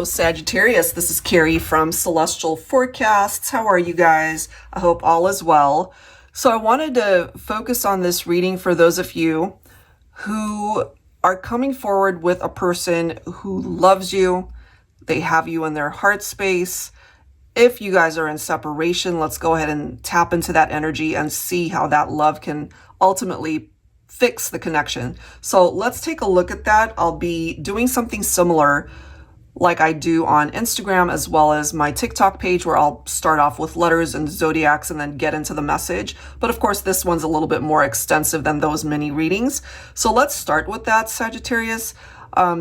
Sagittarius, this is Carrie from Celestial Forecasts. How are you guys? I hope all is well. So I wanted to focus on this reading for those of you who are coming forward with a person who loves you. They have you in their heart space. If you guys are in separation, let's go ahead and tap into that energy and see how that love can ultimately fix the connection. So let's take a look at that. I'll be doing something similar like I do on Instagram as well as my TikTok page, where I'll start off with letters and zodiacs and then get into the message. But of course, this one's a little bit more extensive than those mini readings. So let's start with that, Sagittarius.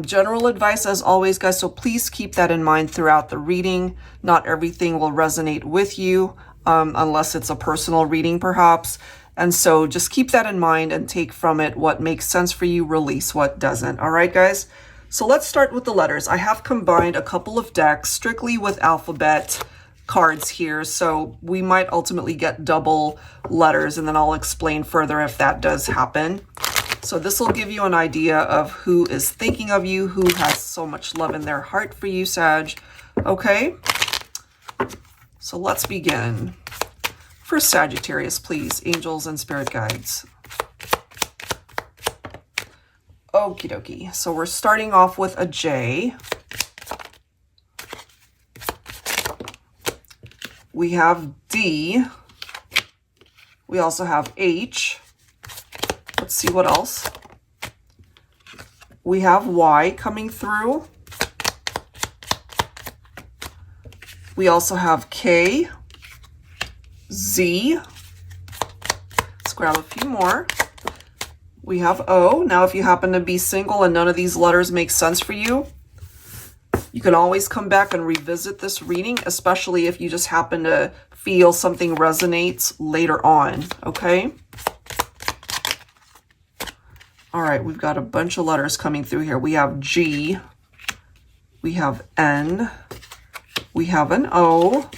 General advice as always, guys, so please keep that in mind throughout the reading. Not everything will resonate with you unless it's a personal reading perhaps. And so just keep that in mind and take from it what makes sense for you, release what doesn't. All right, guys? So let's start with the letters. I have combined a couple of decks strictly with alphabet cards here, so we might ultimately get double letters, and then I'll explain further if that does happen. So this will give you an idea of who is thinking of you, who has so much love in their heart for you, Sag. Okay? So let's begin. For Sagittarius, please, angels and spirit guides. Okie dokie. So we're starting off with a J. We have D. We also have H. Let's see what else. We have Y coming through. We also have K, Z. Let's grab a few more. We have O. Now, if you happen to be single and none of these letters make sense for you, you can always come back and revisit this reading, especially if you just happen to feel something resonates later on, okay? All right, we've got a bunch of letters coming through here. We have G, we have N, we have an O,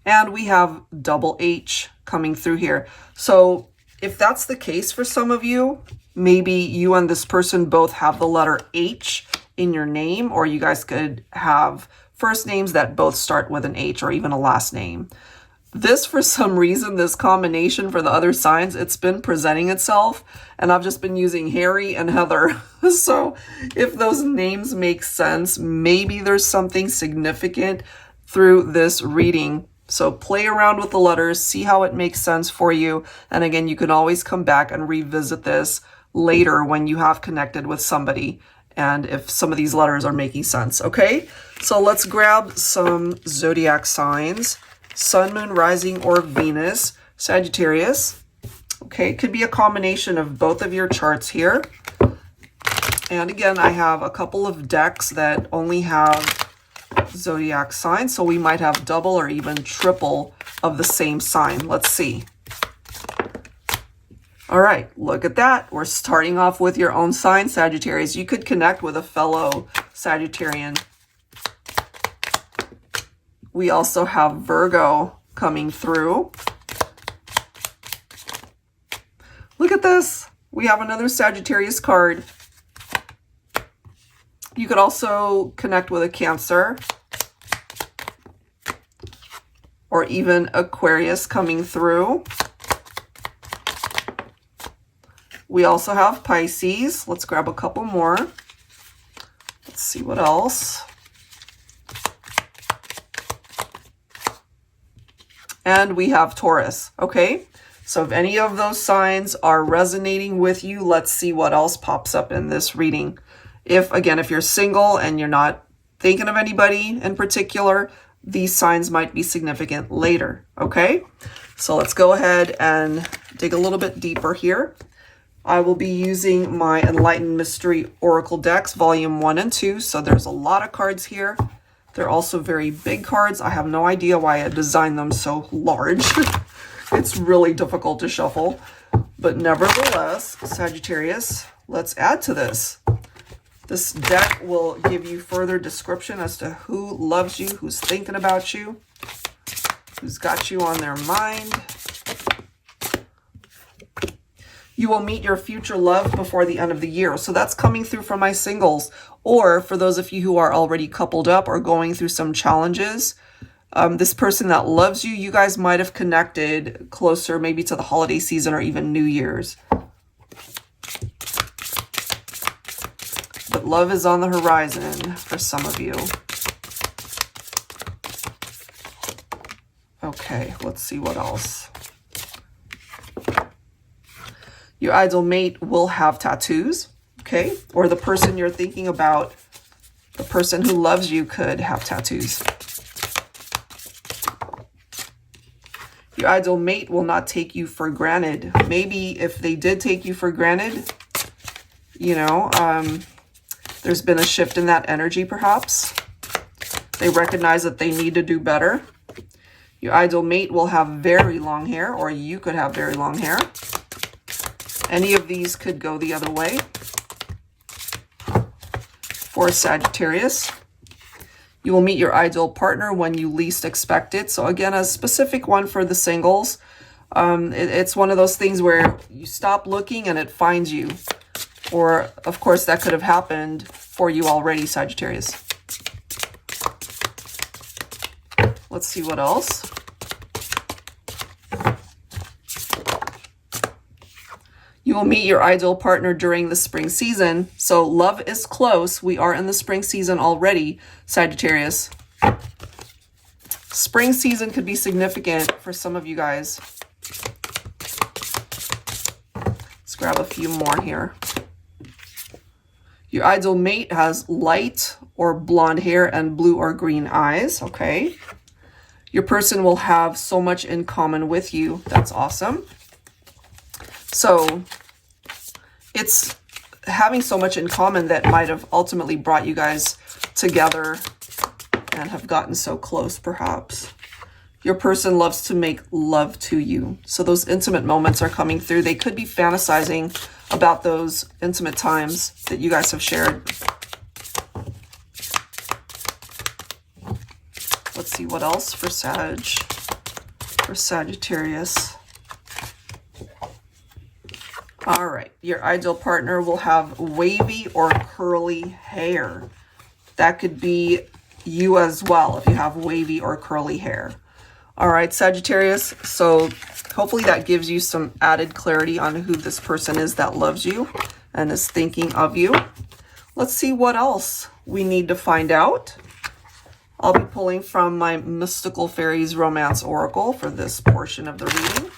and we have double H coming through here. So if that's the case for some of you, maybe you and this person both have the letter H in your name, or you guys could have first names that both start with an H, or even a last name. This, for some reason, this combination for the other signs, it's been presenting itself, and I've just been using Harry and Heather. So if those names make sense, maybe there's something significant through this reading. So play around with the letters, see how it makes sense for you. And again, you can always come back and revisit this later when you have connected with somebody and if some of these letters are making sense, okay? So let's grab some zodiac signs. Sun, Moon, Rising, or Venus. Sagittarius. Okay, could be a combination of both of your charts here. And again, I have a couple of decks that only have zodiac signs, so we might have double or even triple of the same sign. Let's see. All right, look at that. We're starting off with your own sign, Sagittarius. You could connect with a fellow Sagittarian. We also have Virgo coming through. Look at this. We have another Sagittarius card. You could also connect with a Cancer or even Aquarius coming through. We also have Pisces. Let's grab a couple more. Let's see what else. And we have Taurus, okay? So if any of those signs are resonating with you, let's see what else pops up in this reading. If you're single and you're not thinking of anybody in particular, these signs might be significant later, okay? So let's go ahead and dig a little bit deeper here. I will be using my Enlightened Mystery Oracle decks, volume 1 and 2. So there's a lot of cards here. They're also very big cards. I have no idea why I designed them so large. It's really difficult to shuffle. But nevertheless, Sagittarius, let's add to this. This deck will give you further description as to who loves you, who's thinking about you, who's got you on their mind. You will meet your future love before the end of the year. So that's coming through for my singles, or for those of you who are already coupled up or going through some challenges. This person that loves you, you guys might have connected closer maybe to the holiday season or even New Year's. But love is on the horizon for some of you. Okay, let's see what else. Your ideal mate will have tattoos, okay? Or the person you're thinking about, the person who loves you, could have tattoos. Your ideal mate will not take you for granted. Maybe if they did take you for granted, you know, there's been a shift in that energy perhaps. They recognize that they need to do better. Your ideal mate will have very long hair, or you could have very long hair. Any of these could go the other way. For Sagittarius, you will meet your ideal partner when you least expect it. So again, a specific one for the singles. It's one of those things where you stop looking and it finds you. Or, of course, that could have happened for you already, Sagittarius. Let's see what else. You will meet your ideal partner during the spring season. So love is close. We are in the spring season already, Sagittarius. Spring season could be significant for some of you guys. Let's grab a few more here. Your ideal mate has light or blonde hair and blue or green eyes. Okay. Your person will have so much in common with you. That's awesome. So it's having so much in common that might have ultimately brought you guys together and have gotten so close, perhaps. Your person loves to make love to you. So those intimate moments are coming through. They could be fantasizing about those intimate times that you guys have shared. Let's see what else for Sagittarius. All right, your ideal partner will have wavy or curly hair. That could be you as well if you have wavy or curly hair. All right, Sagittarius, so hopefully that gives you some added clarity on who this person is that loves you and is thinking of you. Let's see what else we need to find out. I'll be pulling from my Mystical Fairies Romance Oracle for this portion of the reading.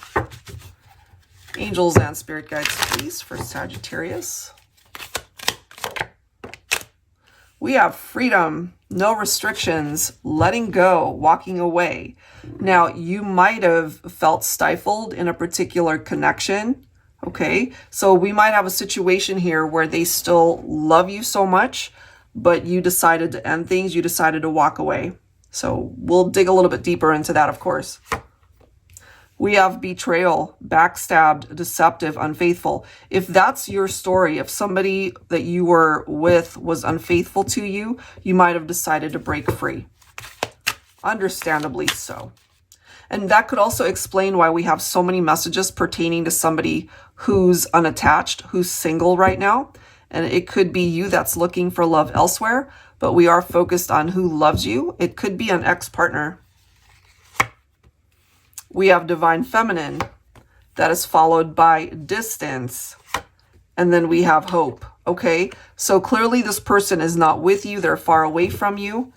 Angels and Spirit Guides, please, for Sagittarius. We have freedom, no restrictions, letting go, walking away. Now, you might have felt stifled in a particular connection, okay? So we might have a situation here where they still love you so much, but you decided to end things, you decided to walk away. So we'll dig a little bit deeper into that, of course. We have betrayal, backstabbed, deceptive, unfaithful. If that's your story, if somebody that you were with was unfaithful to you, you might have decided to break free. Understandably so. And that could also explain why we have so many messages pertaining to somebody who's unattached, who's single right now. And it could be you that's looking for love elsewhere, but we are focused on who loves you. It could be an ex-partner. We have divine feminine, that is followed by distance, and then we have hope, okay? So clearly this person is not with you. They're far away from you.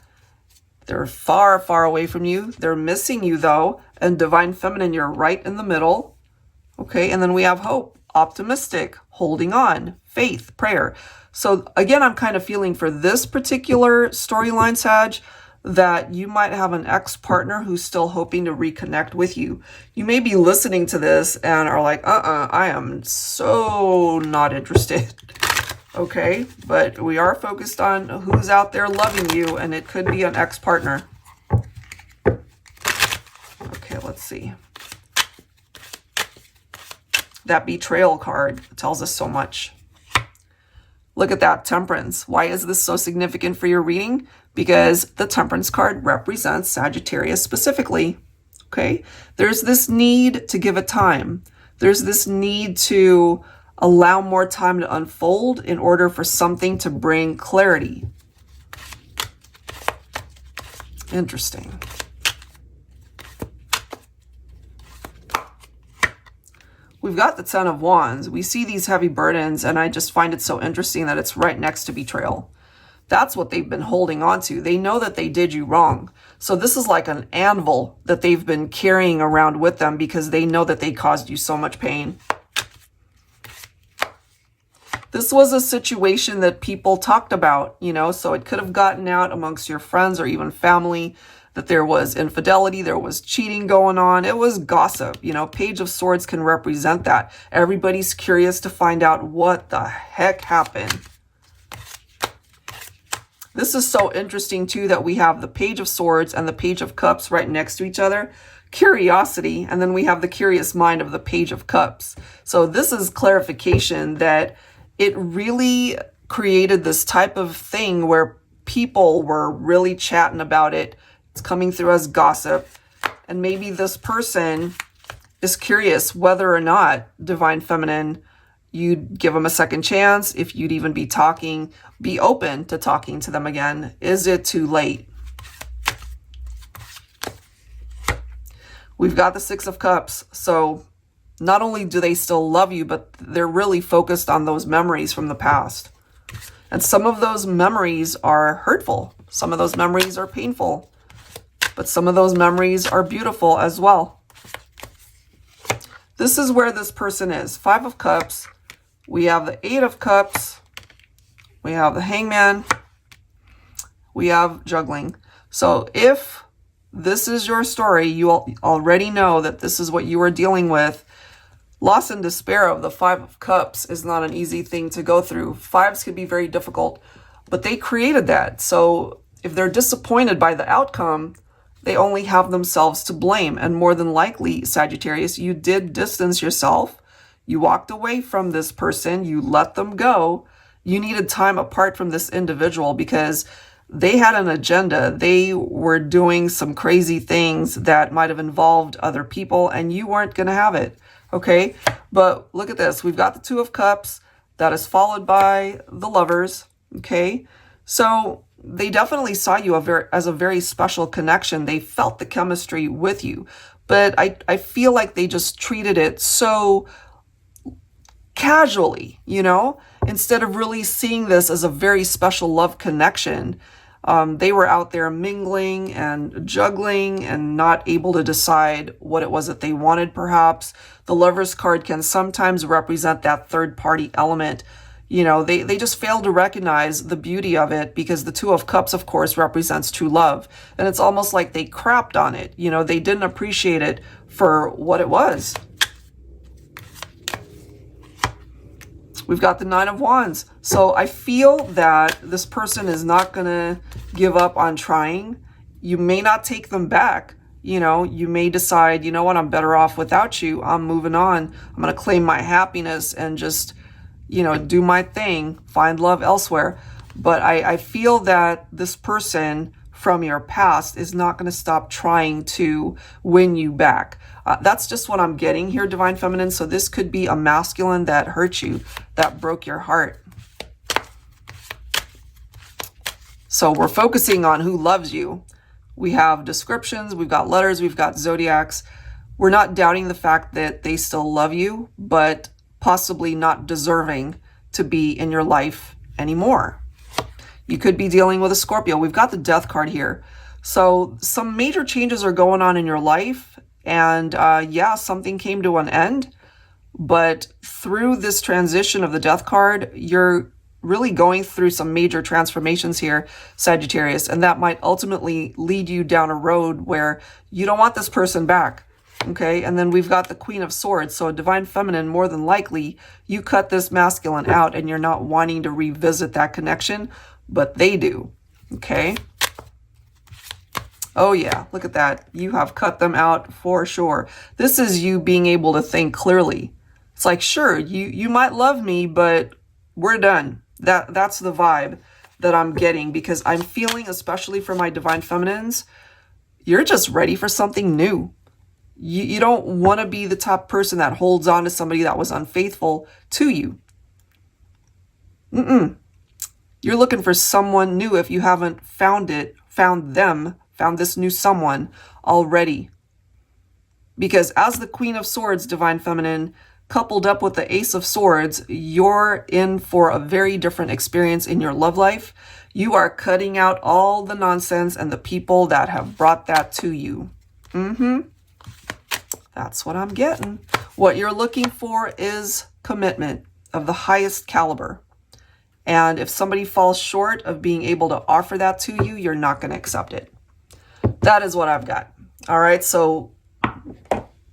They're far, far away from you. They're missing you though, and divine feminine, you're right in the middle, okay? And then we have hope, optimistic, holding on, faith, prayer. So again, I'm kind of feeling for this particular storyline, Sag, that you might have an ex-partner who's still hoping to reconnect with you. You may be listening to this and are like, I am so not interested. Okay, but we are focused on who's out there loving you, and it could be an ex-partner. Okay, let's see. That betrayal card tells us so much. Look at that, Temperance. Why is this so significant for your reading? Because the Temperance card represents Sagittarius specifically, okay? There's this need to give it time. There's this need to Allow more time to unfold in order for something to bring clarity. Interesting. We've got the Ten of Wands. We see these heavy burdens, and I just find it so interesting that it's right next to betrayal. That's what they've been holding on to. They know that they did you wrong. So this is like an anvil that they've been carrying around with them because they know that they caused you so much pain. This was a situation that people talked about, you know, so it could have gotten out amongst your friends or even family that there was infidelity, there was cheating going on. It was gossip. You know, Page of Swords can represent that. Everybody's curious to find out what the heck happened. This is so interesting too that we have the Page of Swords and the Page of Cups right next to each other. Curiosity, and then we have the curious mind of the Page of Cups. So this is clarification that it really created this type of thing where people were really chatting about it. It's coming through as gossip. And maybe this person is curious whether or not, Divine Feminine, you'd give them a second chance, if you'd even be open to talking to them again. Is it too late? We've got the Six of Cups. So not only do they still love you, but they're really focused on those memories from the past. And some of those memories are hurtful. Some of those memories are painful. But some of those memories are beautiful as well. This is where this person is. Five of Cups. We have the Eight of Cups. We have the Hangman. We have juggling. So if this is your story, you already know that this is what you are dealing with. Loss and despair of the Five of Cups is not an easy thing to go through. Fives can be very difficult, but they created that. So if they're disappointed by the outcome, they only have themselves to blame. And more than likely, Sagittarius, you did distance yourself. You walked away from this person. You let them go. You needed time apart from this individual because they had an agenda. They were doing some crazy things that might have involved other people, and you weren't going to have it. Okay, but look at this. We've got the Two of Cups. That is followed by the Lovers. Okay, so they definitely saw you as a very special connection. They felt the chemistry with you, but I feel like they just treated it so casually, you know, instead of really seeing this as a very special love connection. They were out there mingling and juggling and not able to decide what it was that they wanted, perhaps. The Lover's card can sometimes represent that third party element. You know, they just failed to recognize the beauty of it because the Two of Cups, of course, represents true love. And it's almost like they crapped on it. You know, they didn't appreciate it for what it was. We've got the Nine of Wands. So I feel that this person is not going to give up on trying. You may not take them back. You know, you may decide, you know what, I'm better off without you. I'm moving on. I'm going to claim my happiness and just, you know, do my thing, find love elsewhere. But I feel that this person from your past is not going to stop trying to win you back. That's just what I'm getting here, Divine Feminine. So this could be a masculine that hurt you, that broke your heart. So we're focusing on who loves you. We have descriptions, we've got letters, we've got zodiacs. We're not doubting the fact that they still love you, but possibly not deserving to be in your life anymore. You could be dealing with a Scorpio. We've got the Death card here. So some major changes are going on in your life. And yeah, something came to an end. But through this transition of the Death card, you're really going through some major transformations here, Sagittarius. And that might ultimately lead you down a road where you don't want this person back. Okay, and then we've got the Queen of Swords. So Divine Feminine, more than likely, you cut this masculine out and you're not wanting to revisit that connection, but they do. Okay. Oh yeah, look at that. You have cut them out for sure. This is you being able to think clearly. It's like, sure, you might love me, but we're done. That's the vibe that I'm getting, because I'm feeling, especially for my Divine Feminines, you're just ready for something new. You don't want to be the top person that holds on to somebody that was unfaithful to you. You're looking for someone new if you haven't found this new someone already. Because as the Queen of Swords, Divine Feminine, coupled up with the Ace of Swords, you're in for a very different experience in your love life. You are cutting out all the nonsense and the people that have brought that to you. That's what I'm getting. What you're looking for is commitment of the highest caliber. And if somebody falls short of being able to offer that to you, you're not going to accept it. That is what I've got. All right, so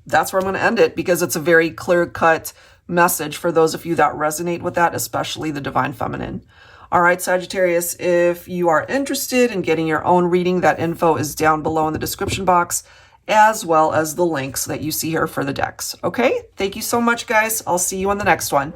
that's where I'm going to end it, because it's a very clear-cut message for those of you that resonate with that, especially the Divine Feminine. All right, Sagittarius, if you are interested in getting your own reading, that info is down below in the description box, as well as the links that you see here for the decks. Okay, thank you so much, guys. I'll see you on the next one.